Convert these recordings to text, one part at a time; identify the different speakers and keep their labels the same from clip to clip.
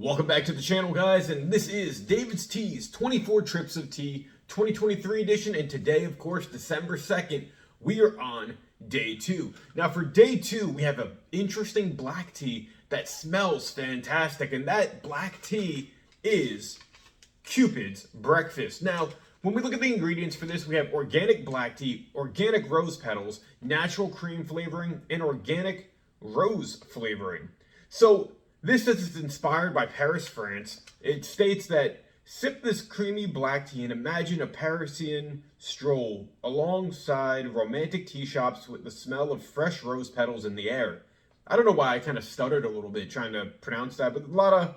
Speaker 1: Welcome back to the channel, guys, and this is David's Tea's 24 Trips of Tea 2023 edition, and today, of course, December 2nd, we are on day 2. Now, for day 2, we have an interesting black tea that smells fantastic, and that black tea is Cupid's Breakfast. Now, when we look at the ingredients for this, we have organic black tea, organic rose petals, natural cream flavoring, and organic rose flavoring. So, this is inspired by Paris, France. It states that sip this creamy black tea and imagine a Parisian stroll alongside romantic tea shops with the smell of fresh rose petals in the air. I don't know why I kind of stuttered a little bit trying to pronounce that, but a lot of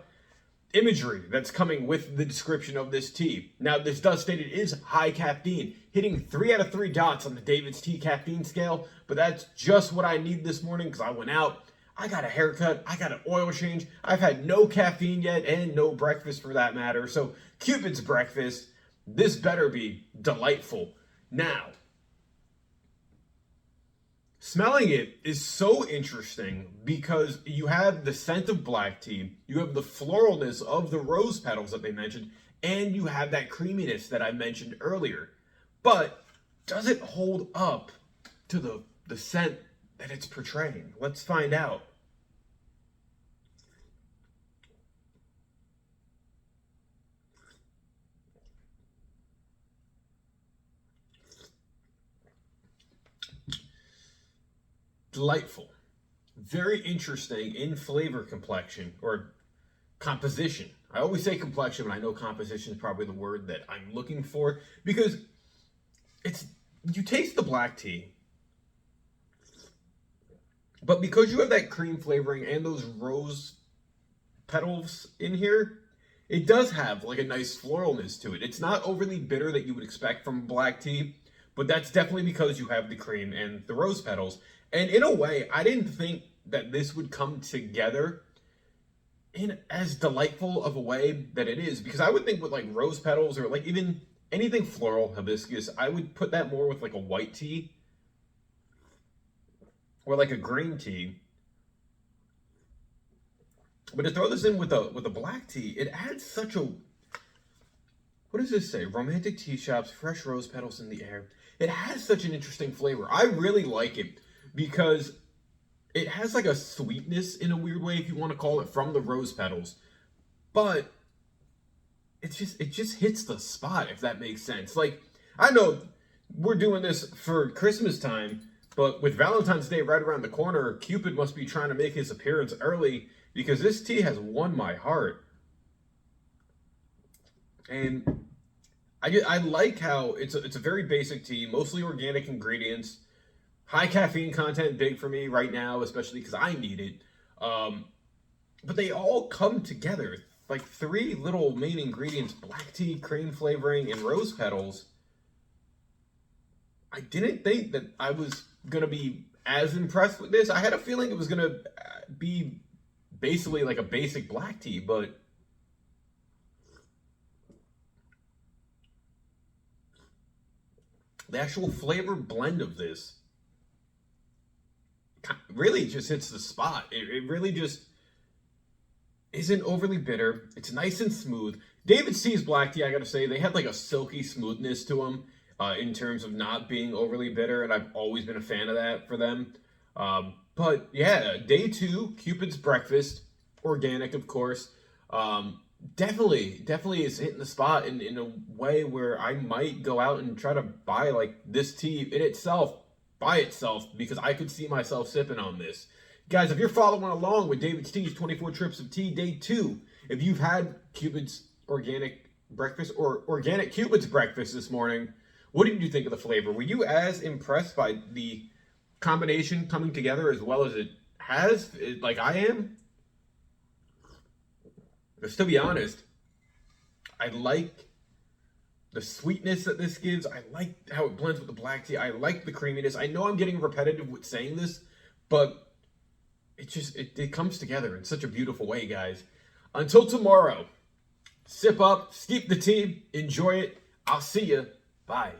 Speaker 1: imagery that's coming with the description of this tea. Now, this does state it is high caffeine, hitting 3 out of 3 dots on the David's Tea caffeine scale, but that's just what I need this morning because I went out. I got a haircut, I got an oil change, I've had no caffeine yet, and no breakfast for that matter. So, Cupid's Breakfast, this better be delightful. Now, smelling it is so interesting because you have the scent of black tea, you have the floralness of the rose petals that they mentioned, and you have that creaminess that I mentioned earlier. But does it hold up to the scent that it's portraying? Let's find out. Delightful. Very interesting in flavor complexion or composition. I always say complexion, but I know composition is probably the word that I'm looking for because you taste the black tea, but because you have that cream flavoring and those rose petals in here, it does have like a nice floralness to it. It's not overly bitter that you would expect from black tea, but that's definitely because you have the cream and the rose petals. And in a way, I didn't think that this would come together in as delightful of a way that it is, because I would think with like rose petals or like even anything floral, hibiscus, I would put that more with like a white tea or like a green tea. But to throw this in with a black tea, it adds such a, what does this say? Romantic tea shops, fresh rose petals in the air. It has such an interesting flavor. I really like it because it has like a sweetness in a weird way, if you want to call it, from the rose petals. But it just hits the spot, if that makes sense. Like, I know we're doing this for Christmas time, but with Valentine's Day right around the corner, Cupid must be trying to make his appearance early because this tea has won my heart. And I like how it's a very basic tea, mostly organic ingredients, high caffeine content, big for me right now, especially because I need it. But they all come together, like 3 little main ingredients: black tea, cream flavoring, and rose petals. I didn't think that I was going to be as impressed with this. I had a feeling it was going to be basically like a basic black tea, but the actual flavor blend of this really just hits the spot. It really just isn't overly bitter. It's nice and smooth. David's Tea's black tea, I gotta say, they had like a silky smoothness to them in terms of not being overly bitter, and I've always been a fan of that for them. But yeah, day 2, Cupid's Breakfast, organic, of course. Definitely is hitting the spot in a way where I might go out and try to buy like this tea in itself, by itself, because I could see myself sipping on this. Guys, if you're following along with David's Tea's 24 Trips of Tea, day 2, if you've had Cupid's organic breakfast or organic Cupid's Breakfast this morning, what did you think of the flavor? Were you as impressed by the combination coming together as well as it has, like I am? Because to be honest, I like the sweetness that this gives. I like how it blends with the black tea. I like the creaminess. I know I'm getting repetitive with saying this, but it comes together in such a beautiful way, guys. Until tomorrow, sip up, steep the tea, enjoy it. I'll see you. Bye.